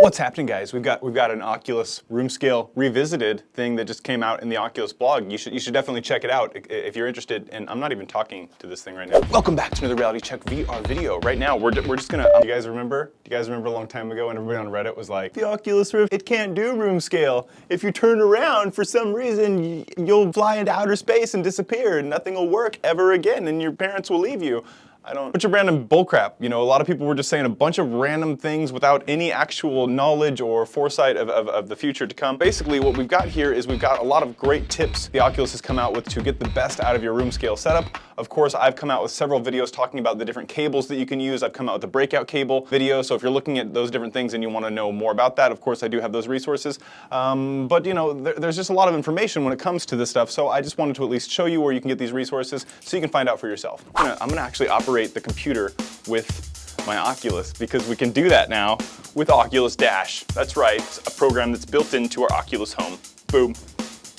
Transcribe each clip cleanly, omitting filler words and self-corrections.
What's happening, guys? We've got an Oculus Roomscale revisited thing that just came out in the Oculus blog. You should definitely check it out if you're interested. And I'm not even talking to this thing right now. Welcome back to another Reality Check VR video. Right now, we're just gonna. Do you guys remember? Do you guys remember a long time ago when everybody on Reddit was like, the Oculus Rift, it can't do room scale. If you turn around for some reason, you'll fly into outer space and disappear, and nothing will work ever again, and your parents will leave you. Bunch of random bullcrap. You know, a lot of people were just saying a bunch of random things without any actual knowledge or foresight of the future to come. Basically, what we've got here is we've got a lot of great tips the Oculus has come out with to get the best out of your room scale setup. Of course, I've come out with several videos talking about the different cables that you can use. I've come out with the breakout cable video, so if you're looking at those different things and you want to know more about that, of course, I do have those resources. But you know, there's just a lot of information when it comes to this stuff, so I just wanted to at least show you where you can get these resources so you can find out for yourself. I'm gonna actually operate the computer with my Oculus because we can do that now with Oculus Dash. That's right, it's a program that's built into our Oculus Home. Boom.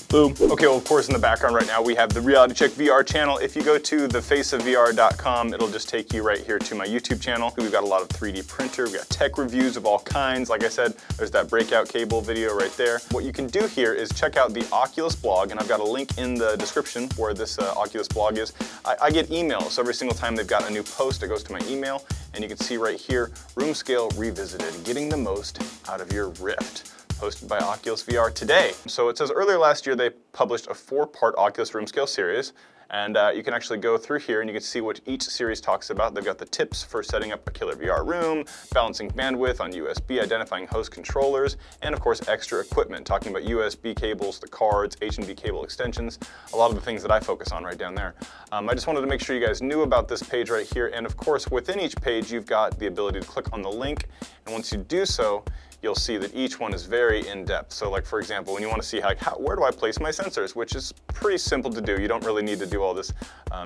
Boom. Okay, well, of course, in the background right now, we have the Reality Check VR channel. If you go to thefaceofvr.com, it'll just take you right here to my YouTube channel. We've got a lot of 3D printer. We've got tech reviews of all kinds. Like I said, there's that breakout cable video right there. What you can do here is check out the Oculus blog, and I've got a link in the description where this Oculus blog is. I get emails, so every single time they've got a new post, it goes to my email, and you can see right here, Roomscale Revisited, getting the most out of your Rift. Posted by Oculus VR today. So it says earlier last year they published a 4-part Oculus Roomscale series, and you can actually go through here and you can see what each series talks about. They've got the tips for setting up a killer VR room, balancing bandwidth on USB, identifying host controllers, and of course extra equipment, talking about USB cables, the cards, H&V cable extensions, a lot of the things that I focus on right down there. I just wanted to make sure you guys knew about this page right here, and of course within each page you've got the ability to click on the link, and once you do so, you'll see that each one is very in-depth. So like, for example, when you want to see where do I place my sensors, which is pretty simple to do. You don't really need to do all this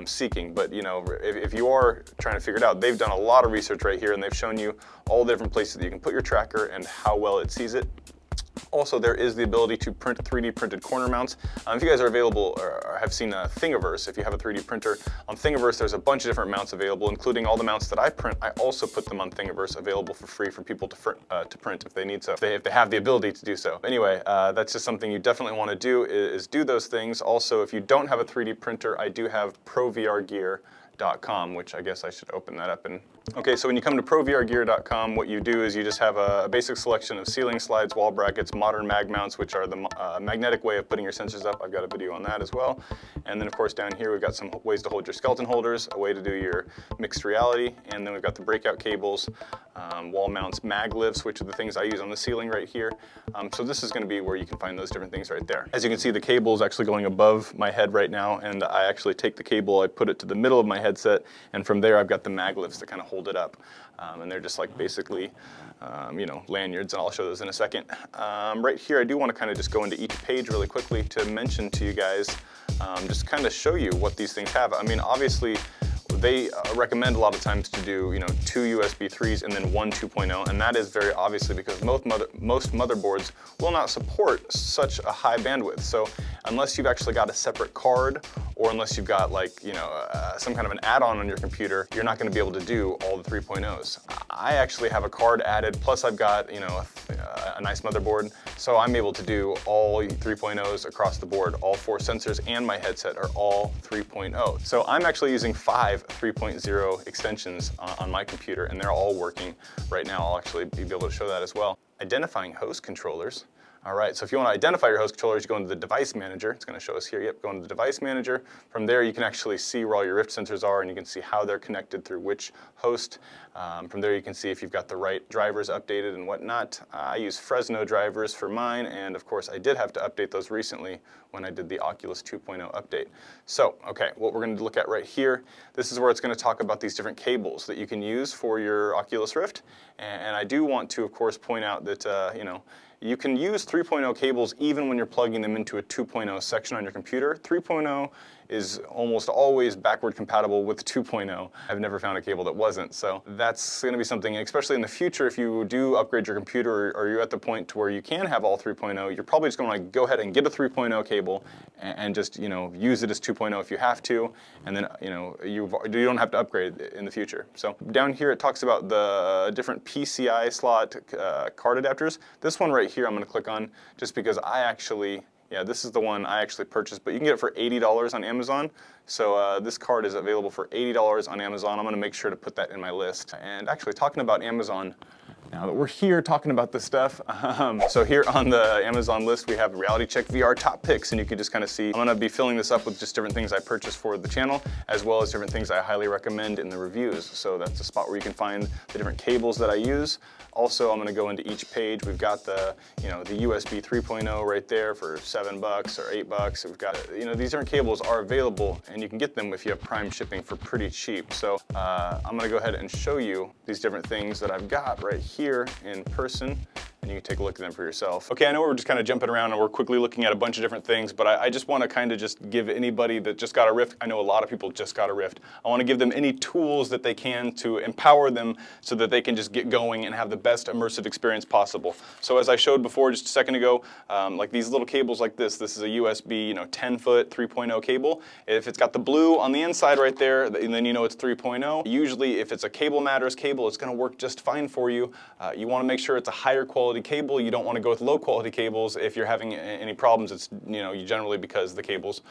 seeking, but you know, if you are trying to figure it out, they've done a lot of research right here and they've shown you all the different places that you can put your tracker and how well it sees it. Also, there is the ability to print 3D printed corner mounts. If you guys are available or have seen Thingiverse, if you have a 3D printer, on Thingiverse there's a bunch of different mounts available, including all the mounts that I print. I also put them on Thingiverse, available for free for people to print if they need so, if they have the ability to do so. Anyway, that's just something you definitely want to do, is do those things. Also, if you don't have a 3D printer, I do have ProVRgear.com, which I guess I should open that up. And okay, so when you come to ProVRgear.com, what you do is you just have a basic selection of ceiling slides, wall brackets, modern mag mounts, which are the magnetic way of putting your sensors up. I've got a video on that as well. And then of course down here we've got some ways to hold your skeleton holders, a way to do your mixed reality, and then we've got the breakout cables, wall mounts, mag lifts, which are the things I use on the ceiling right here. So this is going to be where you can find those different things right there. As you can see, the cable is actually going above my head right now, and I actually take the cable, I put it to the middle of my headset, and from there I've got the mag lifts that kind of hold it up. And they're just like basically, you know, lanyards, and I'll show those in a second. Right here, I do want to kind of just go into each page really quickly to mention to you guys, just kind of show you what these things have. I mean, obviously, they recommend a lot of times to do, you know, 2 USB 3s and then 1 2.0, and that is very obviously because most motherboards will not support such a high bandwidth. So unless you've actually got a separate card, or unless you've got like, you know, some kind of an add-on on your computer, you're not going to be able to do all the 3.0s. I actually have a card added, plus I've got, you know, a nice motherboard, so I'm able to do all 3.0s across the board. All 4 sensors and my headset are all 3.0. So I'm actually using 5 3.0 extensions on my computer, and they're all working right now. I'll actually be able to show that as well. Identifying host controllers. All right, so if you want to identify your host controllers, you go into the device manager. It's going to show us here. Yep, go into the device manager. From there, you can actually see where all your Rift sensors are, and you can see how they're connected through which host. From there, you can see if you've got the right drivers updated and whatnot. I use Fresno drivers for mine, and of course, I did have to update those recently when I did the Oculus 2.0 update. So, okay, what we're going to look at right here, this is where it's going to talk about these different cables that you can use for your Oculus Rift. And I do want to, of course, point out that, you know, you can use 3.0 cables even when you're plugging them into a 2.0 section on your computer. 3.0 is almost always backward compatible with 2.0. I've never found a cable that wasn't, so that's going to be something, especially in the future, if you do upgrade your computer or you're at the point to where you can have all 3.0, you're probably just going to like go ahead and get a 3.0 cable and just, you know, use it as 2.0 if you have to, and then, you know, you don't have to upgrade in the future. So down here it talks about the different PCI slot card adapters. This one right here I'm going to click on just because yeah, this is the one I actually purchased, but you can get it for $80 on Amazon. So this card is available for $80 on Amazon. I'm going to make sure to put that in my list. And actually, talking about Amazon, now that we're here talking about this stuff, so here on the Amazon list we have Reality Check VR top picks, and you can just kind of see, I'm going to be filling this up with just different things I purchased for the channel, as well as different things I highly recommend in the reviews. So that's a spot where you can find the different cables that I use. Also, I'm going to go into each page. We've got the, you know, the USB 3.0 right there for $7 or $8. We've got, you know, these different cables are available, and you can get them if you have Prime shipping for pretty cheap. So I'm going to go ahead and show you these different things that I've got right here in person, and you can take a look at them for yourself. Okay, I know we're just kind of jumping around and we're quickly looking at a bunch of different things, but I just want to kind of just give anybody that just got a Rift, I know a lot of people just got a Rift, I want to give them any tools that they can to empower them so that they can just get going and have the best immersive experience possible. So as I showed before just a second ago, like these little cables like this is a USB, you know, 10-foot 3.0 cable. If it's got the blue on the inside right there, then you know it's 3.0. Usually if it's a Cable Matters cable, it's going to work just fine for you. You want to make sure it's a higher quality cable. You don't want to go with low quality cables if you're having any problems. It's, you know, generally because the cables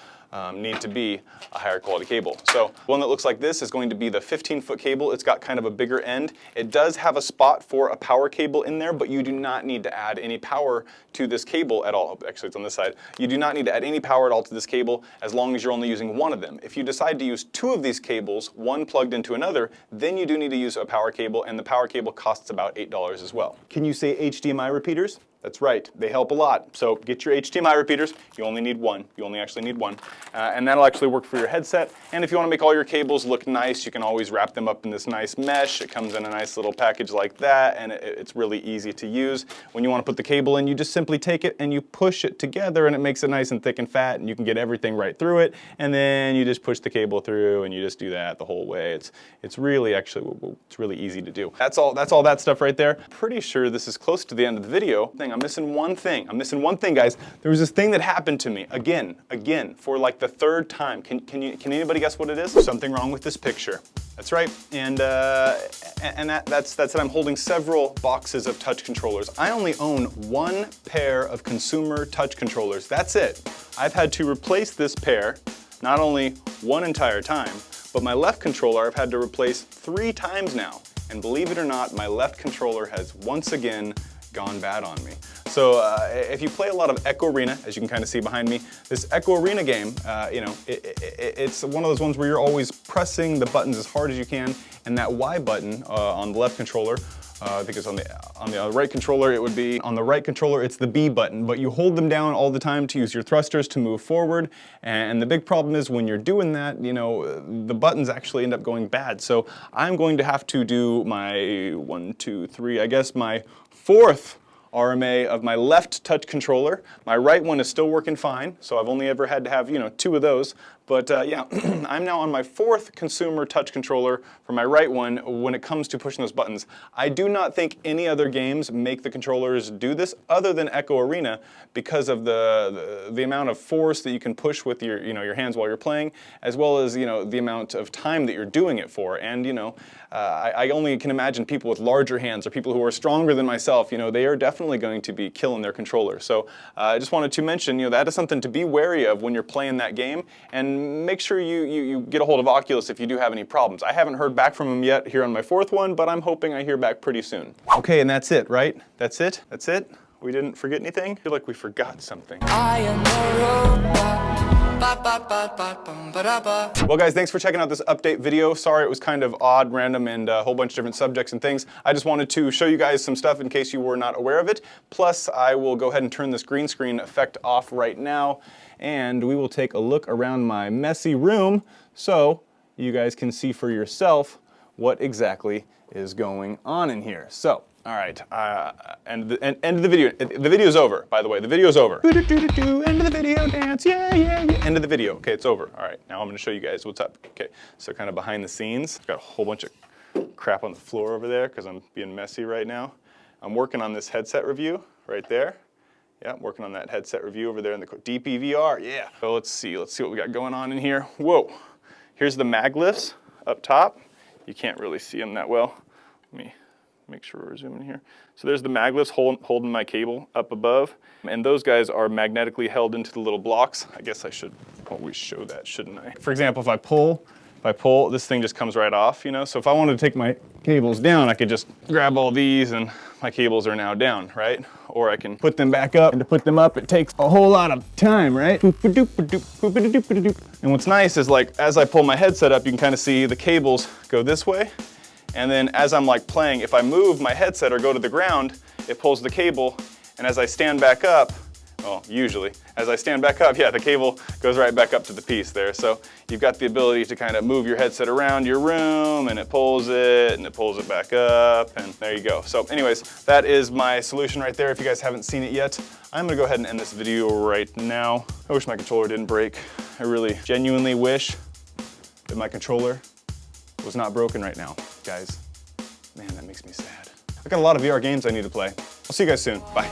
need to be a higher quality cable. So one that looks like this is going to be the 15-foot cable. It's got kind of a bigger end. It does have a spot for a power cable in there, but you do not need to add any power to this cable at all. Actually, it's on this side. You do not need to add any power at all to this cable as long as you're only using one of them. If you decide to use two of these cables, one plugged into another, then you do need to use a power cable, and the power cable costs about $8 as well. Can you say HDMI repeaters? That's right, they help a lot. So get your HDMI repeaters. You only need one. You only actually need one. And that'll actually work for your headset. And if you want to make all your cables look nice, you can always wrap them up in this nice mesh. It comes in a nice little package like that, and it's really easy to use. When you want to put the cable in, you just simply take it and you push it together, and it makes it nice and thick and fat, and you can get everything right through it. And then you just push the cable through, and you just do that the whole way. It's really easy to do. That's all that stuff right there. Pretty sure this is close to the end of the video. I'm missing one thing. I'm missing one thing, guys. There was this thing that happened to me again, for like the third time. Can anybody guess what it is? Something wrong with this picture. That's right, and that's that I'm holding several boxes of touch controllers. I only own one pair of consumer touch controllers. That's it. I've had to replace this pair not only one entire time, but my left controller I've had to replace 3 times now. And believe it or not, my left controller has once again gone bad on me. So if you play a lot of Echo Arena, as you can kind of see behind me, this Echo Arena game, you know, it's one of those ones where you're always pressing the buttons as hard as you can, and that Y button on the left controller, I think it's on the right controller, it would be on the right controller, it's the B button, but you hold them down all the time to use your thrusters to move forward, and the big problem is when you're doing that, you know, the buttons actually end up going bad. So I'm going to have to do my 1, 2, 3, I guess my 4th RMA of my left touch controller. My right one is still working fine, so I've only ever had to have, you know, 2 of those. But yeah, I'm now on my 4th consumer touch controller for my right one when it comes to pushing those buttons. I do not think any other games make the controllers do this other than Echo Arena because of the amount of force that you can push with your hands while you're playing, as well as, you know, the amount of time that you're doing it for. And, you know, I only can imagine people with larger hands or people who are stronger than myself, you know, they are definitely going to be killing their controller. So I just wanted to mention, you know, that is something to be wary of when you're playing that game, and make sure you get a hold of Oculus if you do have any problems. I haven't heard back from them yet here on my 4th one, but I'm hoping I hear back pretty soon. Okay, and that's it, right? That's it? That's it? We didn't forget anything? I feel like we forgot something. I am a robot. Well guys, thanks for checking out this update video. Sorry it was kind of odd, random, and a whole bunch of different subjects and things. I just wanted to show you guys some stuff in case you were not aware of it. Plus, I will go ahead and turn this green screen effect off right now, and we will take a look around my messy room so you guys can see for yourself what exactly is going on in here. So, All right, end of the video. The video's over, by the way. The video's over. End of the video dance, yeah, yeah, yeah. End of the video. Okay, it's over. All right, now I'm gonna show you guys what's up. Okay, so kind of behind the scenes. I've got a whole bunch of crap on the floor over there because I'm being messy right now. I'm working on this headset review right there. Yeah, I'm working on that headset review over there in the DPVR, yeah. So let's see what we got going on in here. Whoa, here's the mag lifts up top. You can't really see them that well. Let me make sure we're zooming here. So there's the mag lifts holding my cable up above. And those guys are magnetically held into the little blocks. I guess I should always show that, shouldn't I? For example, if I pull, this thing just comes right off, you know? So if I wanted to take my cables down, I could just grab all these and my cables are now down, right? Or I can put them back up, and to put them up, it takes a whole lot of time, right? And what's nice is, like, as I pull my headset up, you can kind of see the cables go this way. And then as I'm like playing, if I move my headset or go to the ground, it pulls the cable. And as I stand back up, well, usually, as I stand back up, yeah, the cable goes right back up to the piece there. So you've got the ability to kind of move your headset around your room, and it pulls it back up, and there you go. So anyways, that is my solution right there. If you guys haven't seen it yet, I'm gonna go ahead and end this video right now. I wish my controller didn't break. I really genuinely wish that my controller was not broken right now, guys. Man, that makes me sad. I got a lot of VR games I need to play. I'll see you guys soon. Bye.